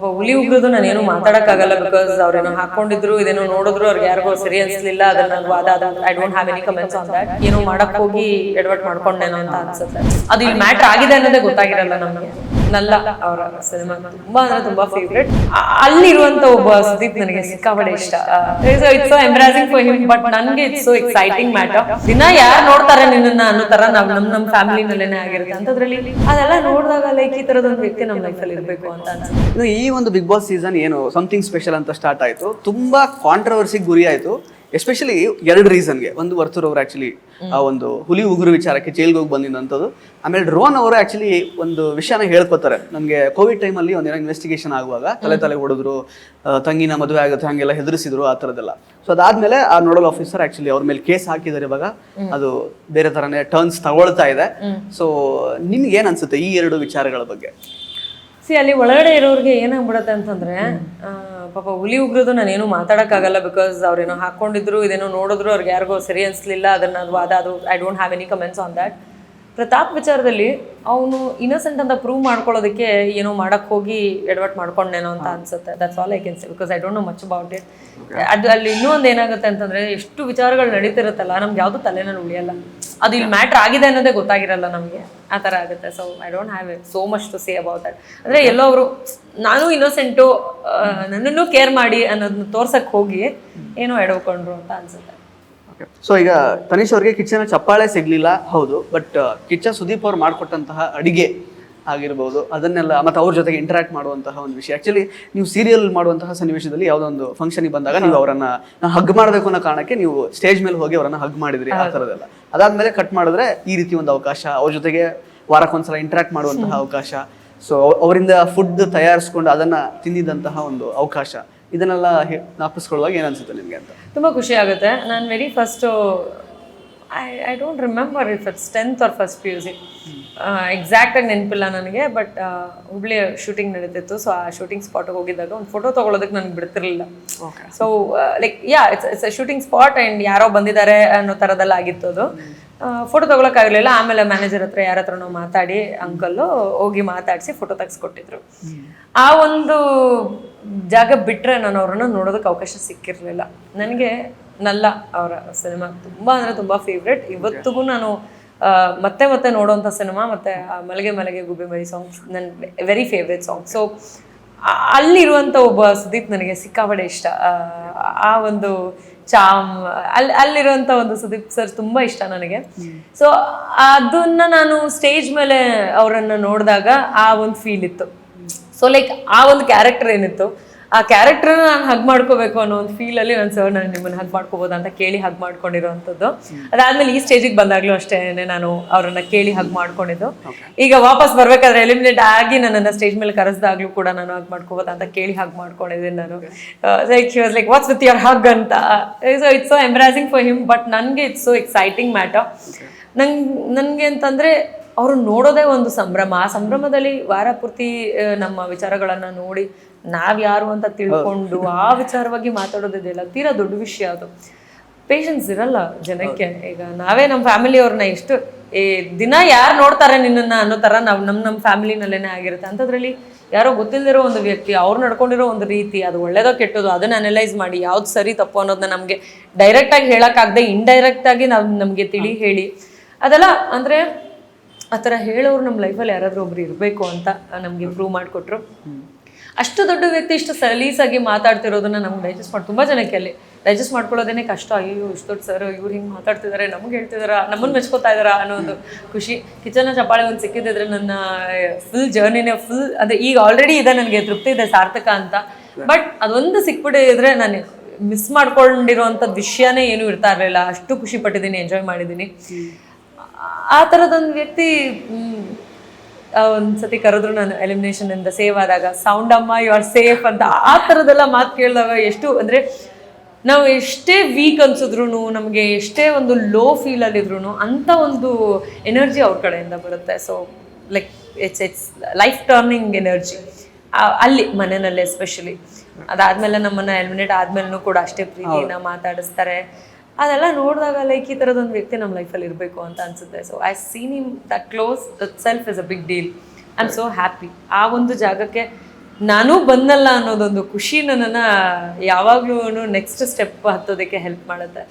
ಹುಲಿ ಉಗ್ರದು ನಾನೇನು ಮಾತಾಡಕ್ಕಾಗಲ್ಲ ಬಿಕಾಸ್ ಅವ್ರೇನೋ ಹಾಕೊಂಡಿದ್ರು ಇದೇನೋ ನೋಡಿದ್ರು ಅವ್ರಿಗೆ ಯಾರಿಗೋ ಸರಿ ಅನ್ಸ್ಲಿಲ್ಲ ಅದನ್ನ ವಾದ I don't have any comments on that. ಏನೋ ಮಾಡಕ್ ಹೋಗಿ ಎಡವಟ್ ಮಾಡ್ಕೊಂಡೇನೋ ಅಂತ ಅನ್ಸುತ್ತೆ. ಅದು ಇಲ್ಲಿ ಮ್ಯಾಟರ್ ಆಗಿದೆ ಅನ್ನೋದೇ ಗೊತ್ತಾಗಿರಲ್ಲ ನಮ್ಗೆ. ನಲ್ಲ ಅವರ ಸಿನಿಮಾ ತುಂಬಾ ಅಂದ್ರೆ ತುಂಬಾ ಫೇವ್ರೆಟ್. ಅಲ್ಲಿರುವಂತ ಒಬ್ಬ ಸುದೀಪ್ ನನಗೆ ಸಿಕ್ಕಾಪಟ್ಟೆ ಇಷ್ಟ. It's so embarrassing for him but ನನ್ಗೆ ಇಟ್ಸ್ ಸೋ ಎಕ್ಸೈಟಿಂಗ್ ಮ್ಯಾಟರ್. ದಿನ ಯಾರು ನೋಡ್ತಾರೆ ನಿನ್ನ ಅನ್ನೋ ತರ ನಾವ್ ನಮ್ ಫ್ಯಾಮಿಲಿನಲ್ಲೇನೆ ಆಗಿರುತ್ತೆ ಅಂತದ್ರಲ್ಲಿ ಅದೆಲ್ಲ ನೋಡಿದಾಗ ಲೈಕ್ ಈ ತರದೊಂದು ವ್ಯಕ್ತಿ ನಮ್ ಲೈಫ್ ಅಲ್ಲಿ ಇರ್ಬೇಕು ಅಂತ ಅನ್ಸುತ್ತೆ. ಈ ಒಂದು ಬಿಗ್ ಬಾಸ್ ಸೀಸನ್ ಏನು ಸಮಥಿಂಗ್ ಸ್ಪೆಷಲ್ ಅಂತ ಸ್ಟಾರ್ಟ್ ಆಯ್ತು, ತುಂಬಾ ಕಾಂಟ್ರವರ್ಸಿಗೆ ಗುರಿ ಆಯ್ತು. ಎಸ್ಪೆಷಲಿ ಎರಡು ರೀಸನ್ಗೆ. ಒಂದು ವರ್ತೂರ್ ಅವರು ಆಕ್ಚುಲಿ ಆ ಒಂದು ಹುಲಿ ಉಗುರು ವಿಚಾರಕ್ಕೆ ಜೈಲ್ಗೆ ಹೋಗಿ ಬಂದಿದ್ದಂಥದ್ದು. ಆಮೇಲೆ ರೋನ್ ಅವರು ಆಕ್ಚುಲಿ ಒಂದು ವಿಷಯನ ಹೇಳ್ಕೊತಾರೆ. ನಮಗೆ ಕೋವಿಡ್ ಟೈಮಲ್ಲಿ ಒಂದೇನೋ ಇನ್ವೆಸ್ಟಿಗೇಷನ್ ಆಗುವಾಗ ತಲೆ ಹೊಡೆದ್ರು, ತಂಗಿನ ಮದುವೆ ಆಗುತ್ತೆ ಹಂಗೆಲ್ಲ ಹೆದರಿಸಿದ್ರು, ಆ ಥರದ್ದೆಲ್ಲ. ಸೊ ಅದಾದ್ಮೇಲೆ ಆ ನೋಡಲ್ ಆಫೀಸರ್ ಆಕ್ಚುಲಿ ಅವ್ರ ಮೇಲೆ ಕೇಸ್ ಹಾಕಿದ್ದಾರೆ. ಇವಾಗ ಅದು ಬೇರೆ ಥರನೇ ಟರ್ನ್ಸ್ ತಗೊಳ್ತಾ ಇದೆ. ಸೊ ನಿಮ್ಗೆ ಏನ್ ಅನ್ಸುತ್ತೆ ಈ ಎರಡು ವಿಚಾರಗಳ ಬಗ್ಗೆ? ಅಲ್ಲಿ ಒಳಗಡೆ ಇರೋರಿಗೆ ಏನಾಗ್ಬಿಡತ್ತೆ ಅಂತಂದ್ರೆ ಪಾಪ ಹುಲಿ ಉಗ್ರದು ನಾನೇನು ಮಾತಾಡಕ್ಕಾಗಲ್ಲ ಬಿಕಾಸ್ ಅವ್ರೇನೋ ಹಾಕೊಂಡಿದ್ರು ಇದೇನೋ ನೋಡಿದ್ರು ಅವ್ರಿಗೆ ಯಾರಿಗೋ ಸರಿ ಅನ್ಸ್ಲಿಲ್ಲ ಅದನ್ನ ವಾದ I don't have any comments on that. Pratap ವಿಚಾರದಲ್ಲಿ ಅವನು ಇನ್ನೋಸೆಂಟ್ ಅಂತ ಪ್ರೂವ್ ಮಾಡ್ಕೊಳ್ಳೋದಕ್ಕೆ ಏನೋ ಮಾಡಕ್ ಹೋಗಿ ಎಡವಟ್ ಮಾಡ್ಕೊಂಡೇನೋ ಅಂತ ಅನ್ಸುತ್ತೆ. That's all I can say because I don't know much about it. ಅದು ಅಲ್ಲಿ ಇನ್ನೂ ಒಂದು ಏನಾಗುತ್ತೆ ಅಂತಂದ್ರೆ ಎಷ್ಟು ವಿಚಾರಗಳು ನಡೀತಿರುತ್ತಲ್ಲ ನಮ್ಗೆ ಯಾವ್ದು ತಲೆನಲ್ಲಿ ಉಳಿಯಲ್ಲ. ಅದು ಇಲ್ಲಿ ಮ್ಯಾಟ್ರ್ ಆಗಿದೆ ಅನ್ನೋದೇ ಗೊತ್ತಾಗಿರಲ್ಲ ನಮಗೆ, ಆ ಥರ ಆಗುತ್ತೆ. So I don't have so much to say about that. ಅಂದರೆ ಎಲ್ಲೋ ಅವರು ನಾನು ಇನ್ನೋಸೆಂಟು ನನ್ನನ್ನು ಕೇರ್ ಮಾಡಿ ಅನ್ನೋದನ್ನ ತೋರ್ಸಕ್ಕೆ ಹೋಗಿ ಏನೋ ಎಡವ್ಕೊಂಡ್ರು ಅಂತ ಅನ್ಸುತ್ತೆ. ಸೊ ಈಗ ತನಿಷ್ ಅವ್ರಿಗೆ ಕಿಚ್ಚನ ಚಪ್ಪಾಳೆ ಸಿಗ್ಲಿಲ್ಲ, ಹೌದು. ಬಟ್ ಕಿಚ್ಚ ಸುದೀಪ್ ಅವ್ರು ಮಾಡಿಕೊಟ್ಟಂತಹ ಅಡಿಗೆ ಆಗಿರ್ಬೋದು, ಅದನ್ನೆಲ್ಲ ಮತ್ತೆ ಅವ್ರ ಜೊತೆಗೆ ಇಂಟರಾಕ್ಟ್ ಮಾಡುವಂತಹ ಒಂದು ವಿಷಯ. ಆಕ್ಚುಲಿ ನೀವು ಸೀರಿಯಲ್ ಮಾಡುವಂತಹ ಸನ್ನಿವೇಶದಲ್ಲಿ ಯಾವುದೋ ಒಂದು ಫಂಕ್ಷನ್ಗೆ ಬಂದಾಗ ನೀವು ಅವರನ್ನ ಹಗ್ ಮಾಡಬೇಕು ಅನ್ನೋ ಕಾರಣಕ್ಕೆ ನೀವು ಸ್ಟೇಜ್ ಮೇಲೆ ಹೋಗಿ ಅವರನ್ನ ಹಗ್ ಮಾಡಿದ್ರಿ, ಆ ಥರದ್ದೆಲ್ಲ. ಅದಾದ್ಮೇಲೆ ಕಟ್ ಮಾಡಿದ್ರೆ ಈ ರೀತಿ ಒಂದು ಅವಕಾಶ, ಅವ್ರ ಜೊತೆಗೆ ವಾರಕ್ಕೊಂದ್ಸಲ ಇಂಟರಾಕ್ಟ್ ಮಾಡುವಂತಹ ಅವಕಾಶ, ಸೊ ಅವರಿಂದ ಫುಡ್ ತಯಾರಿಸ್ಕೊಂಡು ಅದನ್ನ ತಿಂದಿದ್ದಂತಹ ಒಂದು ಅವಕಾಶ, ಇದನ್ನೆಲ್ಲ ಜ್ಞಾಪಿಸ್ಕೊಳ್ಳುವಾಗ ಏನ್ ಅನ್ಸುತ್ತೆ ನಿಮ್ಗೆ ಅಂತ? ತುಂಬ ಖುಷಿ ಆಗುತ್ತೆ. ನಾನು very first I don't remember if it's 10th or 1st PUC, ಎಕ್ಸಾಕ್ಟಾಗಿ ನೆನಪಿಲ್ಲ ನನಗೆ. ಬಟ್ ಹುಬ್ಳಿ ಶೂಟಿಂಗ್ ನಡೀತಿತ್ತು. ಸೊ ಆ ಶೂಟಿಂಗ್ ಸ್ಪಾಟ್ಗೆ ಹೋಗಿದ್ದಾಗ ಒಂದು ಫೋಟೋ ತೊಗೊಳೋದಕ್ಕೆ ನನಗೆ ಬಿಡ್ತಿರ್ಲಿಲ್ಲ. So like it's a shooting spot and ಯಾರೋ ಬಂದಿದ್ದಾರೆ ಅನ್ನೋ ಥರದೆಲ್ಲ ಆಗಿತ್ತು ಅದು. ಫೋಟೋ ತೊಗೊಳಕ್ಕಾಗಲಿಲ್ಲ. ಆಮೇಲೆ ಮ್ಯಾನೇಜರ್ ಹತ್ರ ಯಾರ ಹತ್ರ ನಾವು ಮಾತಾಡಿ ಅಂಕಲ್ಲು ಹೋಗಿ ಮಾತಾಡಿಸಿ ಫೋಟೋ ತೆಗೆಸ್ಕೊಟ್ಟಿದ್ರು. ಆ ಒಂದು ಜಾಗ ಬಿಟ್ಟರೆ ನಾನು ಅವ್ರನ್ನ ನೋಡೋದಕ್ಕೆ ಅವಕಾಶ ಸಿಕ್ಕಿರಲಿಲ್ಲ. ನನಗೆ ನಲ್ಲ ಅವರ ಸಿನಿಮಾ ತುಂಬ ಅಂದರೆ ತುಂಬ ಫೇವ್ರೆಟ್. ಇವತ್ತಿಗೂ ನಾನು ಮತ್ತೆ ಮತ್ತೆ ನೋಡೋವಂಥ ಸಿನಿಮಾ. ಮತ್ತು ಮಲಗೆ ಮಲಗೆ ಗುಬ್ಬಿ ಮರಿ ಸಾಂಗ್ಸ್ ನನ್ನ ವೆರಿ ಫೇವ್ರೆಟ್ ಸಾಂಗ್. ಸೊ ಅಲ್ಲಿರುವಂಥ ಒಬ್ಬ ಸುದೀಪ್ ನನಗೆ ಸಿಕ್ಕಾಪಟ್ಟೆ ಇಷ್ಟ. ಆ ಒಂದು ಚಾಮ್ ಅಲ್ಲಿರುವಂಥ ಒಂದು ಸುದೀಪ್ ಸರ್ ತುಂಬ ಇಷ್ಟ ನನಗೆ. ಸೊ ಅದನ್ನ ನಾನು ಸ್ಟೇಜ್ ಮೇಲೆ ಅವರನ್ನು ನೋಡಿದಾಗ ಆ ಒಂದು ಫೀಲ್ ಇತ್ತು. ಸೊ ಲೈಕ್ ಆ ಒಂದು ಕ್ಯಾರೆಕ್ಟರ್ ಏನಿತ್ತು, ಆ ಕ್ಯಾರೆಕ್ಟರ್ನ ನಾನು ಹಗ್ ಮಾಡ್ಕೋಬೇಕು ಅನ್ನೋ ಒಂದು ಫೀಲಲ್ಲಿ ನಾನು ಸರ್ ನಾನು ನಿಮ್ಮನ್ನು ಹಗ್ ಮಾಡ್ಕೋಬೋದು ಅಂತ ಕೇಳಿ ಹಗ್ ಮಾಡ್ಕೊಂಡಿರೋವಂಥದ್ದು. ಅದಾದ್ಮೇಲೆ ಈ ಸ್ಟೇಜಿಗೆ ಬಂದಾಗಲೂ ಅಷ್ಟೇ ನಾನು ಅವರನ್ನ ಕೇಳಿ ಹಗ್ ಮಾಡ್ಕೊಂಡಿದ್ದು. ಈಗ ವಾಪಸ್ ಬರ್ಬೇಕಾದ್ರೆ ಎಲಿಮಿನೇಟ್ ಆಗಿ ನನ್ನನ್ನು ಸ್ಟೇಜ್ ಮೇಲೆ ಕರೆಸ್ದಾಗ್ಲೂ ಕೂಡ ನಾನು ಹಗ್ ಮಾಡ್ಕೋಬೋದು ಅಂತ ಕೇಳಿ ಹಗ್ ಮಾಡ್ಕೊಂಡಿದ್ದೀನಿ ನಾನು. Like he was like what's with your hug ಅಂತ. So it's so embarrassing for him but ನನಗೆ ಇಟ್ಸ್ ಸೋ ಎಕ್ಸೈಟಿಂಗ್ ಮ್ಯಾಟರ್. ನನಗೆ ಅಂತಂದರೆ ಅವರು ನೋಡೋದೇ ಒಂದು ಸಂಭ್ರಮ. ಆ ಸಂಭ್ರಮದಲ್ಲಿ ವಾರ ಪೂರ್ತಿ ನಮ್ಮ ವಿಚಾರಗಳನ್ನು ನೋಡಿ ನಾವ್ಯಾರು ಅಂತ ತಿಳ್ಕೊಂಡು ಆ ವಿಚಾರವಾಗಿ ಮಾತಾಡೋದಿದೆಯಲ್ಲ ತೀರಾ ದೊಡ್ಡ ವಿಷಯ. ಅದು ಪೇಷನ್ಸ್ ಇರಲ್ಲ ಜನಕ್ಕೆ. ಈಗ ನಾವೇ ನಮ್ಮ ಫ್ಯಾಮಿಲಿಯವ್ರನ್ನ ಎಷ್ಟು ದಿನ ಯಾರು ನೋಡ್ತಾರೆ ನಿನ್ನನ್ನು ಅನ್ನೋ ಥರ ನಾವು ನಮ್ಮ ಫ್ಯಾಮಿಲಿನಲ್ಲೇ ಆಗಿರುತ್ತೆ. ಅಂಥದ್ರಲ್ಲಿ ಯಾರೋ ಗೊತ್ತಿಲ್ಲದಿರೋ ಒಂದು ವ್ಯಕ್ತಿ ಅವ್ರು ನಡ್ಕೊಂಡಿರೋ ಒಂದು ರೀತಿ, ಅದು ಒಳ್ಳೇದೋ ಕೆಟ್ಟೋದು ಅದನ್ನು ಅನಲೈಸ್ ಮಾಡಿ ಯಾವ್ದು ಸರಿ ತಪ್ಪು ಅನ್ನೋದನ್ನ ನಮಗೆ ಡೈರೆಕ್ಟಾಗಿ ಹೇಳೋಕ್ಕಾಗದೆ ಇಂಡೈರೆಕ್ಟಾಗಿ ನಮಗೆ ತಿಳಿ ಹೇಳಿ ಅದೆಲ್ಲ ಅಂದರೆ ಆ ಥರ ಹೇಳೋರು ನಮ್ಮ ಲೈಫಲ್ಲಿ ಯಾರಾದರೂ ಒಬ್ರು ಇರಬೇಕು ಅಂತ ನಮಗೆ ಪ್ರೂವ್ ಮಾಡಿಕೊಟ್ರು. ಅಷ್ಟು ದೊಡ್ಡ ವ್ಯಕ್ತಿ ಇಷ್ಟು ಸಲೀಸಾಗಿ ಮಾತಾಡ್ತಿರೋದನ್ನ ನಮ್ಗೆ ಡೈಜೆಸ್ಟ್ ಮಾಡಿ ತುಂಬ ಜನಕ್ಕೆ ಅಲ್ಲಿ ಡೈಜೆಸ್ಟ್ ಮಾಡ್ಕೊಳ್ಳೋದೇ ಕಷ್ಟ. ಅಯ್ಯೋ ಇಷ್ಟು ದೊಡ್ಡ ಸರ್ ಇವ್ರು ಹಿಂಗೆ ಮಾತಾಡ್ತಿದ್ದಾರೆ, ನಮ್ಗೆ ಹೇಳ್ತಿದಾರ, ನಮ್ಮನ್ನು ಮೆಚ್ಕೋತಾ ಇದಾರ ಅನ್ನೋ ಒಂದು ಖುಷಿ. ಕಿಚನ ಚಪ್ಪಾಳೆ ಒಂದು ಸಿಕ್ಕಿದ್ರೆ ನನ್ನ ಫುಲ್ ಜರ್ನಿನೇ ಫುಲ್ ಅಂದರೆ ಈಗ ಆಲ್ರೆಡಿ ಇದೆ, ನನಗೆ ತೃಪ್ತಿ ಇದೆ, ಸಾರ್ಥಕ ಅಂತ. ಬಟ್ ಅದೊಂದು ಸಿಕ್ಬಿಟ್ಟಿದ್ರೆ ನಾನು ಮಿಸ್ ಮಾಡ್ಕೊಂಡಿರೋವಂಥದ್ದು ವಿಷಯನೇ ಏನೂ ಇರ್ತಾ ಇರಲಿಲ್ಲ. ಅಷ್ಟು ಖುಷಿ ಪಟ್ಟಿದ್ದೀನಿ, ಎಂಜಾಯ್ ಮಾಡಿದ್ದೀನಿ. ಆ ಥರದೊಂದು ವ್ಯಕ್ತಿ ಒಂದು ಸತಿ ಕರೆದ್ರು ನಾನು ಎಲಿಮಿನೇಷನ್ ಇಂದ ಸೇವ್ ಆದಾಗ, ಸೌಂಡ್ ಅಮ್ಮ ಯು ಆರ್ ಸೇಫ್ ಅಂತ ಆ ಥರದ್ದೆಲ್ಲ ಮಾತು ಕೇಳಿದಾಗ ಎಷ್ಟು ಅಂದರೆ ನಾವು ಎಷ್ಟೇ ವೀಕ್ ಅನ್ಸಿದ್ರು, ನಮಗೆ ಎಷ್ಟೇ ಒಂದು ಲೋ ಫೀಲಲ್ಲಿದ್ರು ಅಂಥ ಒಂದು ಎನರ್ಜಿ ಅವ್ರ ಕಡೆಯಿಂದ ಬರುತ್ತೆ. So like it's life turning energy ಅಲ್ಲಿ ಮನೆಯಲ್ಲೇ ಎಸ್ಪೆಷಲಿ. ಅದಾದಮೇಲೆ ನಮ್ಮನ್ನು ಎಲಿಮಿನೇಟ್ ಆದಮೇಲೂ ಕೂಡ ಅಷ್ಟೇ ಪ್ರೀತಿನ ಮಾತಾಡಿಸ್ತಾರೆ. ಅದೆಲ್ಲ ನೋಡಿದಾಗ ಲೈಕ್ ಈ ಥರದೊಂದು ವ್ಯಕ್ತಿ ನಮ್ಮ ಲೈಫಲ್ಲಿ ಇರಬೇಕು ಅಂತ ಅನ್ಸುತ್ತೆ. So I seen him that close that self is a big deal. I am so happy. ಆ ಒಂದು ಜಾಗಕ್ಕೆ ನಾನು ಬಂದಲ್ಲ ಅನ್ನೋದೊಂದು ಖುಷಿ ನನ್ನನ್ನು ಯಾವಾಗಲೂ ನೆಕ್ಸ್ಟ್ ಸ್ಟೆಪ್ ಹತ್ತೋದಕ್ಕೆ ಹೆಲ್ಪ್ ಮಾಡುತ್ತೆ.